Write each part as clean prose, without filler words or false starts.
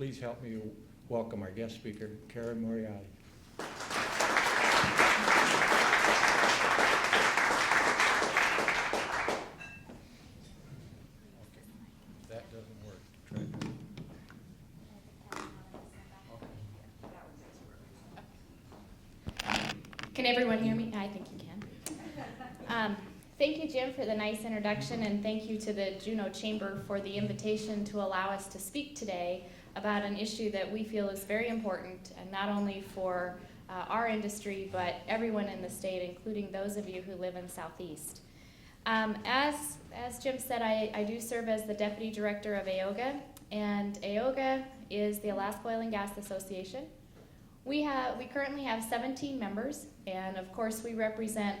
please help me welcome our guest speaker, Moriarty. That doesn't work. Try it. Can everyone hear me? I think you can. Thank you, Jim, for the nice introduction, and thank you to the Juneau Chamber for the invitation to allow us to speak today about an issue that we feel is very important, and not only for our industry, but everyone in the state, including those of you who live in Southeast. As Jim said, I do serve as the Deputy Director of AOGA, and AOGA is the Alaska Oil and Gas Association. We currently have 17 members, and of course we represent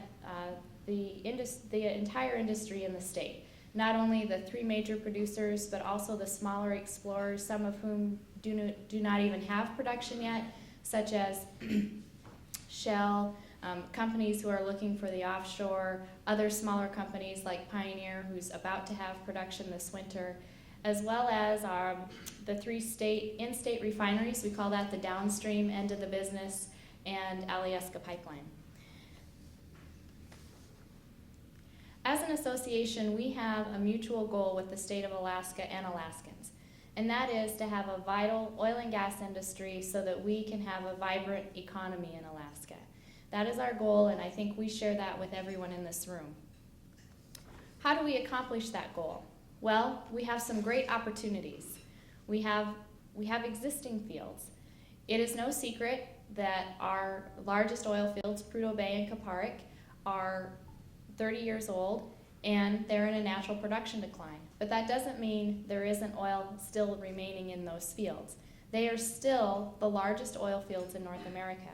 the entire industry in the state. Not only the 3 major producers, but also the smaller explorers, some of whom do not even have production yet, such as Shell, companies who are looking for the offshore, other smaller companies like Pioneer, who's about to have production this winter, as well as the 3 in-state refineries. We call that the downstream end of the business, and Alyeska Pipeline. As an association, we have a mutual goal with the state of Alaska and Alaskans, and that is to have a vital oil and gas industry so that we can have a vibrant economy in Alaska. That is our goal, and I think we share that with everyone in this room. How do we accomplish that goal? Well, we have some great opportunities. We have existing fields. It is no secret that our largest oil fields, Prudhoe Bay and Kuparuk, are 30 years old, and they're in a natural production decline. But that doesn't mean there isn't oil still remaining in those fields. They are still the largest oil fields in North America.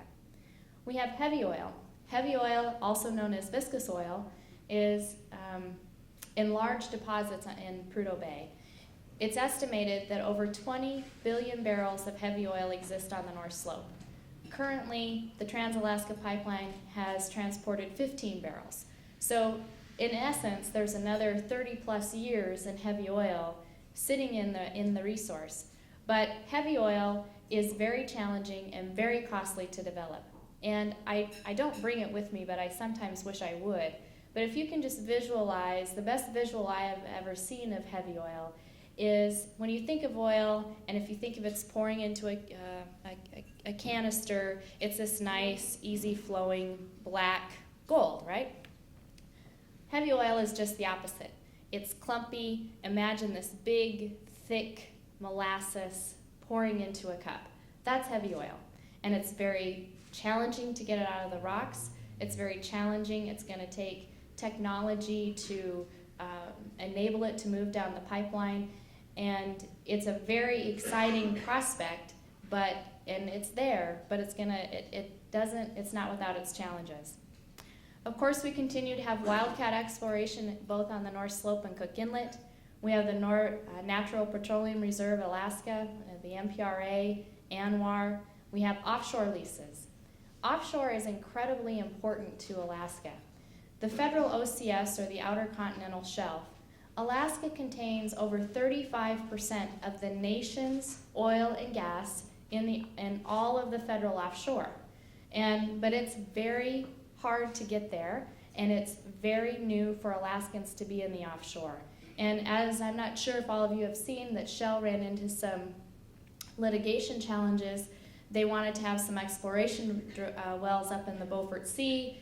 We have heavy oil. Heavy oil, also known as viscous oil, is in large deposits in Prudhoe Bay. It's estimated that over 20 billion barrels of heavy oil exist on the North Slope. Currently, the Trans-Alaska Pipeline has transported 15 barrels. So, in essence, there's another 30 plus years in heavy oil sitting in the resource. But heavy oil is very challenging and very costly to develop. And I don't bring it with me, but I sometimes wish I would. But if you can just visualize, the best visual I have ever seen of heavy oil is when you think of oil, and if you think of it's pouring into a canister, it's this nice, easy-flowing black gold, right? Heavy oil is just the opposite. It's clumpy. Imagine this big, thick molasses pouring into a cup. That's heavy oil. And it's very challenging to get it out of the rocks. It's very challenging. It's going to take technology to enable it to move down the pipeline. And it's a very exciting prospect, and it's there, but it's not without its challenges. Of course, we continue to have wildcat exploration both on the North Slope and Cook Inlet. We have the Natural Petroleum Reserve Alaska, the NPRA, ANWR. We have offshore leases. Offshore is incredibly important to Alaska. The federal OCS, or the Outer Continental Shelf, Alaska contains over 35% of the nation's oil and gas in all of the federal offshore. But it's very hard to get there, and it's very new for Alaskans to be in the offshore. And as I'm not sure if all of you have seen, that Shell ran into some litigation challenges. They wanted to have some exploration wells up in the Beaufort Sea,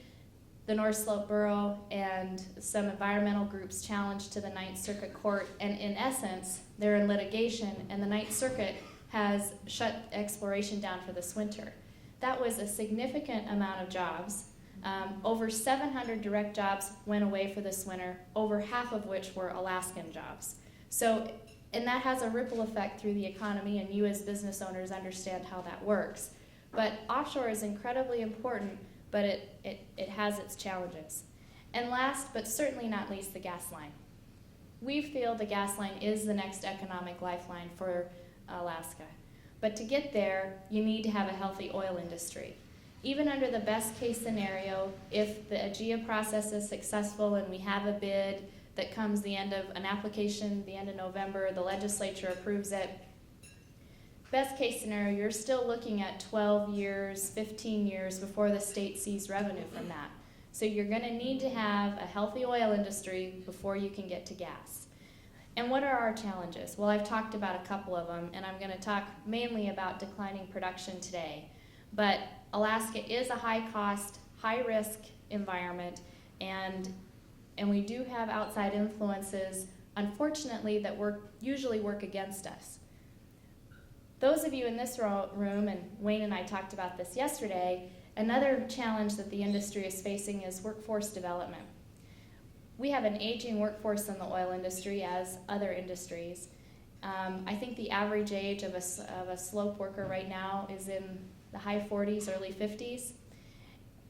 the North Slope Borough, and some environmental groups challenged to the Ninth Circuit Court. And in essence, they're in litigation, and the Ninth Circuit has shut exploration down for this winter. That was a significant amount of jobs. Over 700 direct jobs went away for this winter, over half of which were Alaskan jobs. And that has a ripple effect through the economy, and you as business owners understand how that works. But offshore is incredibly important, but it has its challenges. And last, but certainly not least, the gas line. We feel the gas line is the next economic lifeline for Alaska. But to get there, you need to have a healthy oil industry. Even under the best case scenario, if the AOGA process is successful and we have a bid that comes the end of an application, the end of November, the legislature approves it, best case scenario, you're still looking at 12 years, 15 years before the state sees revenue from that. So you're going to need to have a healthy oil industry before you can get to gas. And what are our challenges? Well, I've talked about a couple of them, and I'm going to talk mainly about declining production today. But Alaska is a high-cost, high-risk environment, and we do have outside influences, unfortunately, that usually work against us. Those of you in this room, and Wayne and I talked about this yesterday, another challenge that the industry is facing is workforce development. We have an aging workforce in the oil industry, as other industries. I think the average age of a slope worker right now is in the high 40s, early 50s.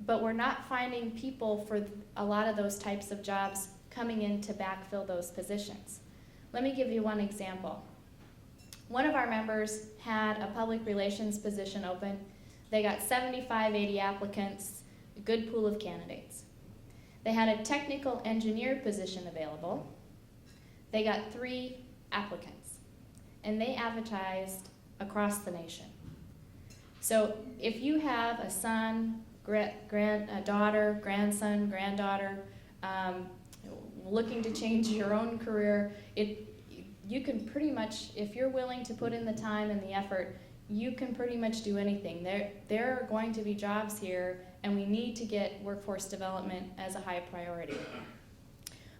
But we're not finding people for a lot of those types of jobs coming in to backfill those positions. Let me give you one example. One of our members had a public relations position open. They got 75, 80 applicants, a good pool of candidates. They had a technical engineer position available. They got 3 applicants, and they advertised across the nation. So if you have a son, a daughter, grandson, granddaughter, looking to change your own career, you can pretty much, if you're willing to put in the time and the effort, you can pretty much do anything. There are going to be jobs here, and we need to get workforce development as a high priority.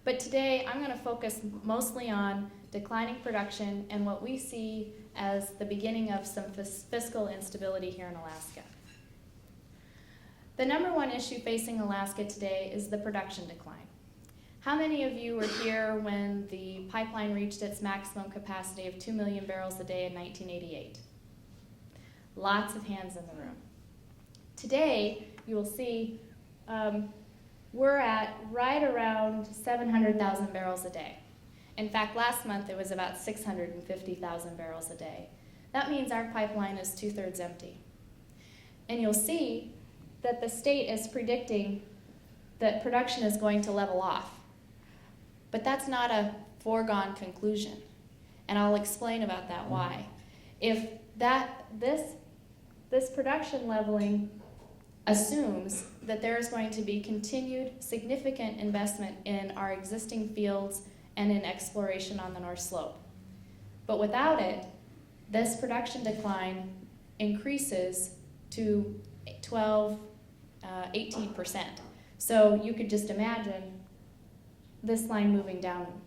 But today, I'm going to focus mostly on declining production and what we see as the beginning of some fiscal instability here in Alaska. The number one issue facing Alaska today is the production decline. How many of you were here when the pipeline reached its maximum capacity of 2 million barrels a day in 1988? Lots of hands in the room. Today, you will see we're at right around 700,000 barrels a day. In fact, last month it was about 650,000 barrels a day. That means our pipeline is 2/3 empty. And you'll see that the state is predicting that production is going to level off. But that's not a foregone conclusion, and I'll explain about that why. If this production leveling assumes that there is going to be continued significant investment in our existing fields and in exploration on the North Slope. But without it, this production decline increases to 12, 18%. So you could just imagine this line moving down.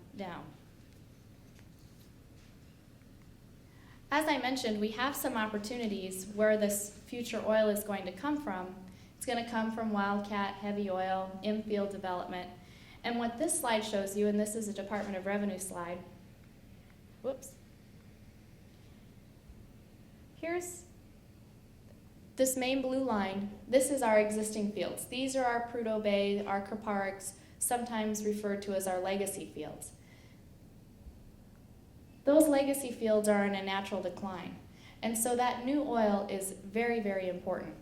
As I mentioned, we have some opportunities where this future oil is going to come from. It's going to come from wildcat, heavy oil, in-field development. And what this slide shows you, and this is a Department of Revenue slide, whoops. Here's this main blue line. This is our existing fields. These are our Prudhoe Bay, our Parks, sometimes referred to as our legacy fields. Those legacy fields are in a natural decline. And so that new oil is very, very important.